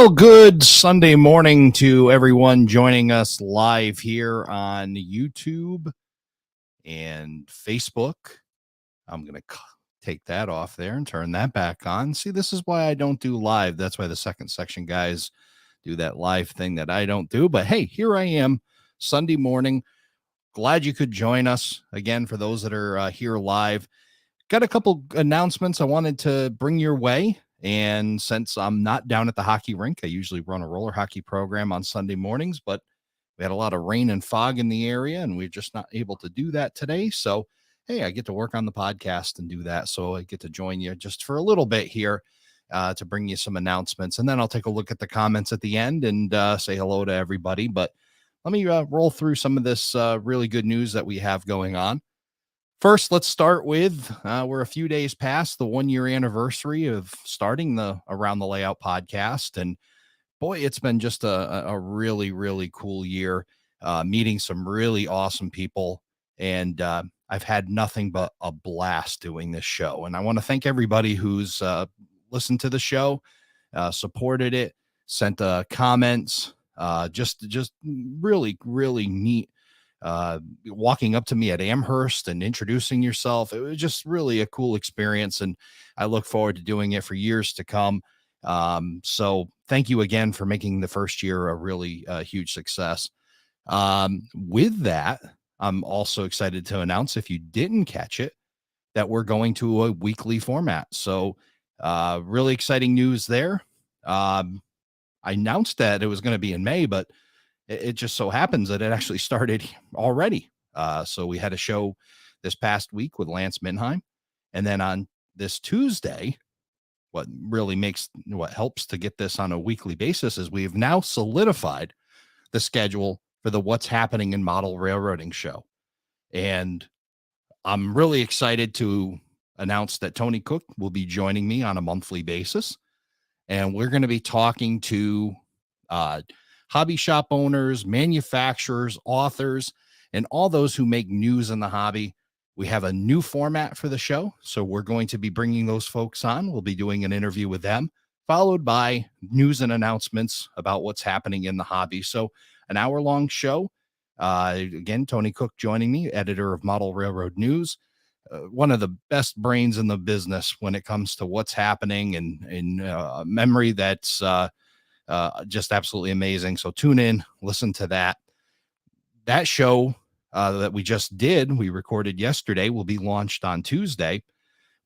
Well, good Sunday morning to everyone joining us live here on YouTube and Facebook. I'm going to take that off there and turn that back on. See, this is why I don't do live. That's why the second section guys do that live thing that I don't do. But hey, here I am, Sunday morning. Glad you could join us again for those that are here live. Got a couple announcements I wanted to bring your way. And since I'm not down at the hockey rink, I usually run a roller hockey program on Sunday mornings, but we had a lot of rain and fog in the area, and we're just not able to do that today. So, hey, I get to work on the podcast and do that. So I get to join you just for a little bit here to bring you some announcements. And then I'll take a look at the comments at the end and say hello to everybody. But let me roll through some of this really good news that we have going on. First, let's start with we're a few days past the 1-year anniversary of starting the Around the Layout podcast. And boy, it's been just a really, really cool year, meeting some really awesome people. And I've had nothing but a blast doing this show. And I want to thank everybody who's listened to the show, supported it, sent comments, just really, really neat. Walking up to me at Amherst and introducing yourself. It was just really a cool experience, and I look forward to doing it for years to come. So thank you again for making the first year a really huge success. With that, I'm also excited to announce, if you didn't catch it, that we're going to a weekly format. So really exciting news there. I announced that it was going to be in May, but it just so happens that it actually started already. So we had a show this past week with Lance Minheim. And then on this Tuesday, what helps to get this on a weekly basis is we've now solidified the schedule for the What's Happening in Model Railroading show. And I'm really excited to announce that Tony Cook will be joining me on a monthly basis. And we're going to be talking to hobby shop owners, manufacturers, authors, and all those who make news in the hobby. We have a new format for the show, so we're going to be bringing those folks on. We'll be doing an interview with them, followed by news and announcements about what's happening in the hobby. So an hour-long show. Again, Tony Cook joining me, editor of Model Railroad News, one of the best brains in the business when it comes to what's happening and in memory that's just absolutely amazing. So tune in, listen to that. That show that we just did, we recorded yesterday, will be launched on Tuesday.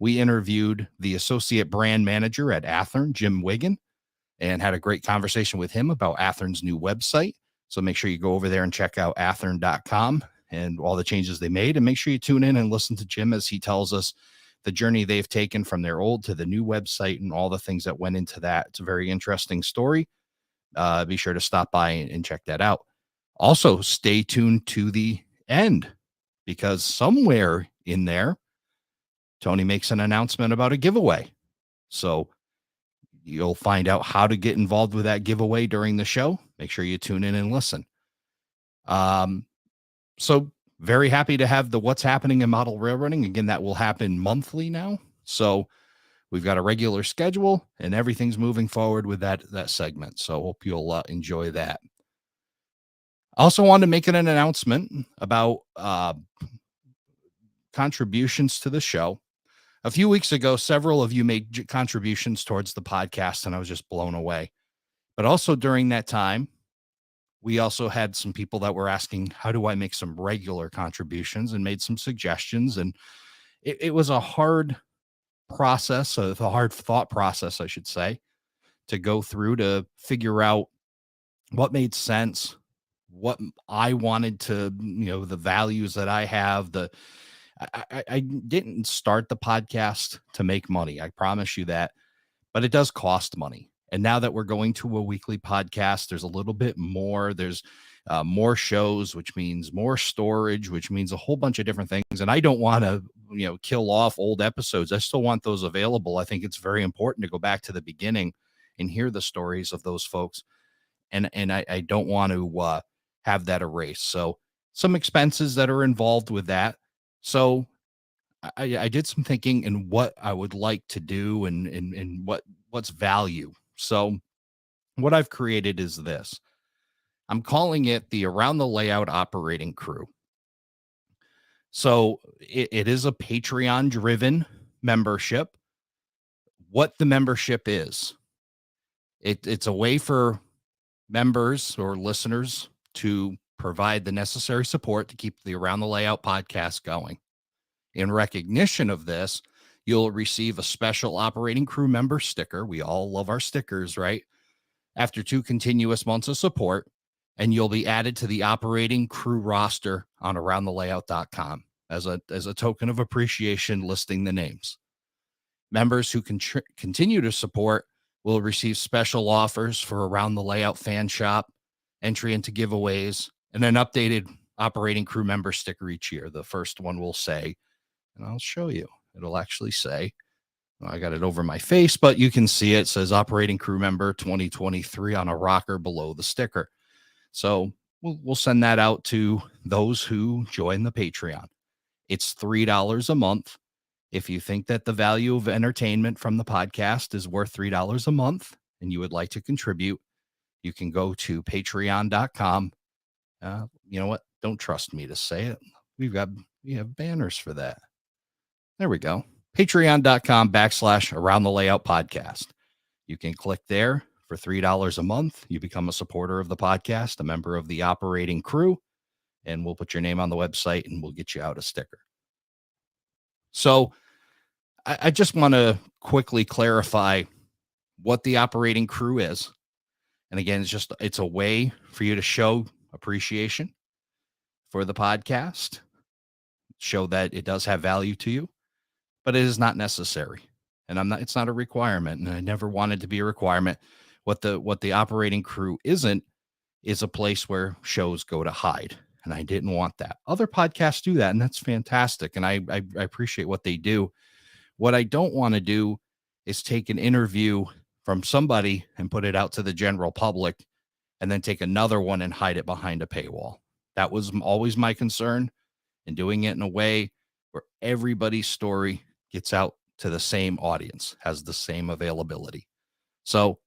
We interviewed the associate brand manager at Athearn, Jim Wiggin, and had a great conversation with him about Athearn's new website. So make sure you go over there and check out athearn.com and all the changes they made. And make sure you tune in and listen to Jim as he tells us the journey they've taken from their old to the new website and all the things that went into that. It's a very interesting story. Be sure to stop by and check that out. Also, stay tuned to the end, because somewhere in there, Tony makes an announcement about a giveaway. So you'll find out how to get involved with that giveaway during the show. Make sure you tune in and listen. So very happy to have the What's Happening in Model Railroading. Again, that will happen monthly now. So we've got a regular schedule and everything's moving forward with that segment. So hope you'll enjoy that. I also wanted to make an announcement about contributions to the show. A few weeks ago, several of you made contributions towards the podcast, and I was just blown away. But also during that time, we also had some people that were asking, how do I make some regular contributions, and made some suggestions. And it was a hard process, a hard thought process, I should say, to go through to figure out what made sense, what I wanted to, the values that I have. I didn't start the podcast to make money. I promise you that, but it does cost money. And now that we're going to a weekly podcast, there's a little bit more. There's more shows, which means more storage, which means a whole bunch of different things. And I don't want to, kill off old episodes. I still want those available. I think it's very important to go back to the beginning and hear the stories of those folks. And I don't want to have that erased. So some expenses that are involved with that. So I did some thinking in what I would like to do and what's value. So What I've created is this. I'm calling it the Around the Layout Operating Crew. So it is a Patreon driven membership. What the membership is, it's a way for members or listeners to provide the necessary support to keep the Around the Layout podcast going. In recognition of this, you'll receive a special operating crew member sticker. We all love our stickers, right? After 2 continuous months of support, and you'll be added to the operating crew roster on aroundthelayout.com as a token of appreciation, listing the names. Members who continue to support will receive special offers for Around the Layout fan shop, entry into giveaways, and an updated operating crew member sticker each year. The first one will say, and I'll show you, it'll actually say, I got it over my face, but you can see it says operating crew member 2023 on a rocker below the sticker. So we'll send that out to those who join the Patreon. It's $3 a month. If you think that the value of entertainment from the podcast is worth $3 a month and you would like to contribute, you can go to patreon.com. You know what? Don't trust me to say it. We have banners for that. There we go. Patreon.com/Around the Layout podcast. You can click there for $3 a month. You become a supporter of the podcast, a member of the operating crew, and we'll put your name on the website and we'll get you out a sticker. So I just want to quickly clarify what the operating crew is. And again, it's a way for you to show appreciation for the podcast, show that it does have value to you, but it is not necessary. And it's not a requirement. And I never wanted to be a requirement. What the operating crew isn't is a place where shows go to hide. And I didn't want that. Other podcasts do that, and that's fantastic. And I appreciate what they do. What I don't want to do is take an interview from somebody and put it out to the general public and then take another one and hide it behind a paywall. That was always my concern, and doing it in a way where everybody's story gets out to the same audience, has the same availability. So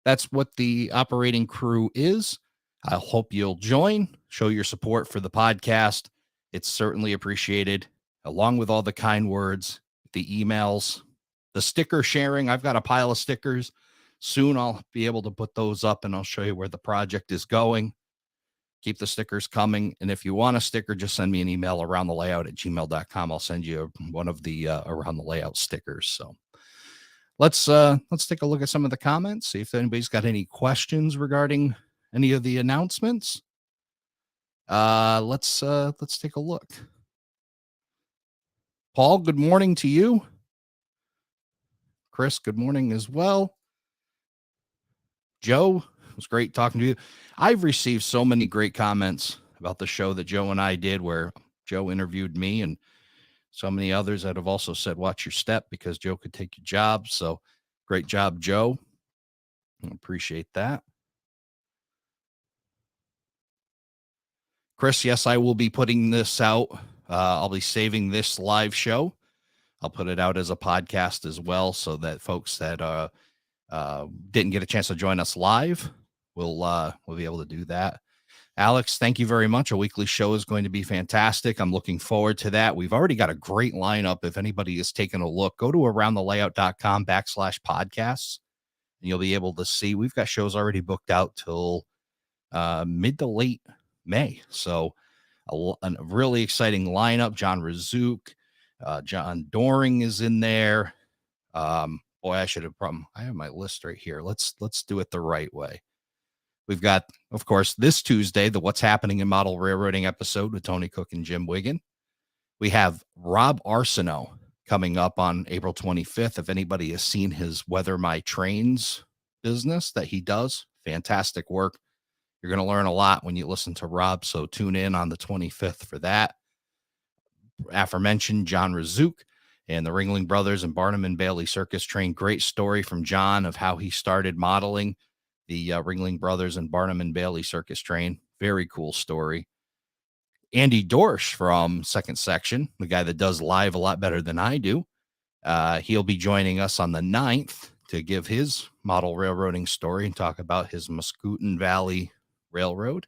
that's what the operating crew is. I hope you'll join, show your support for the podcast. It's certainly appreciated, along with all the kind words, the emails, the sticker sharing. I've got a pile of stickers. Soon I'll be able to put those up and I'll show you where the project is going. Keep the stickers coming. And if you want a sticker, just send me an email, aroundthelayout@gmail.com. I'll send you one of the Around the Layout stickers. So let's take a look at some of the comments, see if anybody's got any questions regarding any of the announcements. Let's take a look. Paul, good morning to you. Chris, good morning as well. Joe, it was great talking to you. I've received so many great comments about the show that Joe and I did, where Joe interviewed me, and so many others that have also said, watch your step, because Joe could take your job. So great job, Joe. I appreciate that. Chris, yes, I will be putting this out. I'll be saving this live show. I'll put it out as a podcast as well, so that folks that didn't get a chance to join us live will be able to do that. Alex, thank you very much. A weekly show is going to be fantastic. I'm looking forward to that. We've already got a great lineup. If anybody is taking a look, go to aroundthelayout.com/podcasts, and you'll be able to see we've got shows already booked out till mid to late May. So a really exciting lineup. John Razook, John Doring is in there. Boy, I have my list right here. Let's do it the right way. We've got, of course, this Tuesday, the What's Happening in Model Railroading episode with Tony Cook and Jim Wiggin. We have Rob Arsenault coming up on April 25th. If anybody has seen his Weather My Trains business that he does, fantastic work. You're going to learn a lot when you listen to Rob, so tune in on the 25th for that. Aforementioned John Razook and the Ringling Brothers and Barnum and Bailey Circus Train. Great story from John of how he started modeling the Ringling Brothers and Barnum and Bailey Circus Train. Very cool story. Andy Dorsch from Second Section, the guy that does live a lot better than I do. He'll be joining us on the 9th to give his model railroading story and talk about his Muscooten Valley Railroad.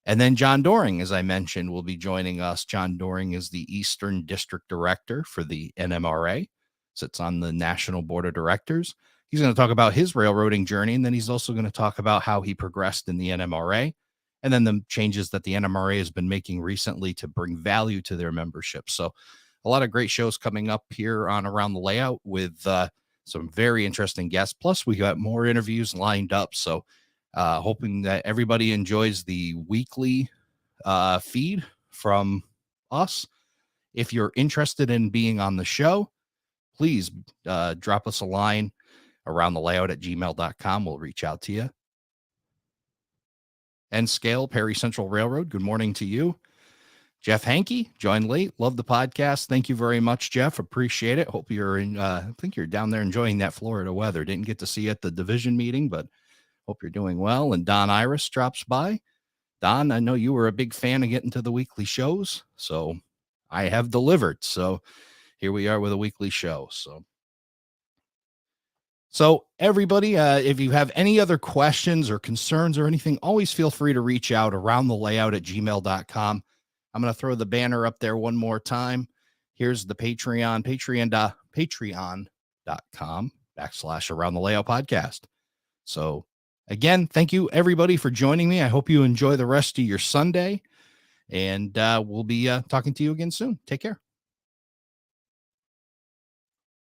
And then John Doring, as I mentioned, will be joining us. John Doring is the Eastern District Director for the NMRA, sits on the National Board of Directors. He's going to talk about his railroading journey, and then he's also going to talk about how he progressed in the NMRA, and then the changes that the NMRA has been making recently to bring value to their membership. So a lot of great shows coming up here on Around the Layout with some very interesting guests. Plus, we got more interviews lined up. So hoping that everybody enjoys the weekly feed from us. If you're interested in being on the show, please drop us a line aroundthelayout@gmail.com. We'll reach out to you. And Scale, Perry Central Railroad, good morning to you. Jeff Hankey joined late. Love the podcast. Thank you very much, Jeff. Appreciate it. Hope you're in. I think you're down there enjoying that Florida weather. Didn't get to see you at the division meeting, but hope you're doing well. And Don Iris drops by. Don, I know you were a big fan of getting to the weekly shows, so I have delivered. So here we are with a weekly show. So everybody, if you have any other questions or concerns or anything, always feel free to reach out aroundthelayout@gmail.com. I'm going to throw the banner up there one more time. Here's the Patreon, patreon.com/aroundthelayout podcast. So again, thank you everybody for joining me. I hope you enjoy the rest of your Sunday, and we'll be talking to you again soon. Take care.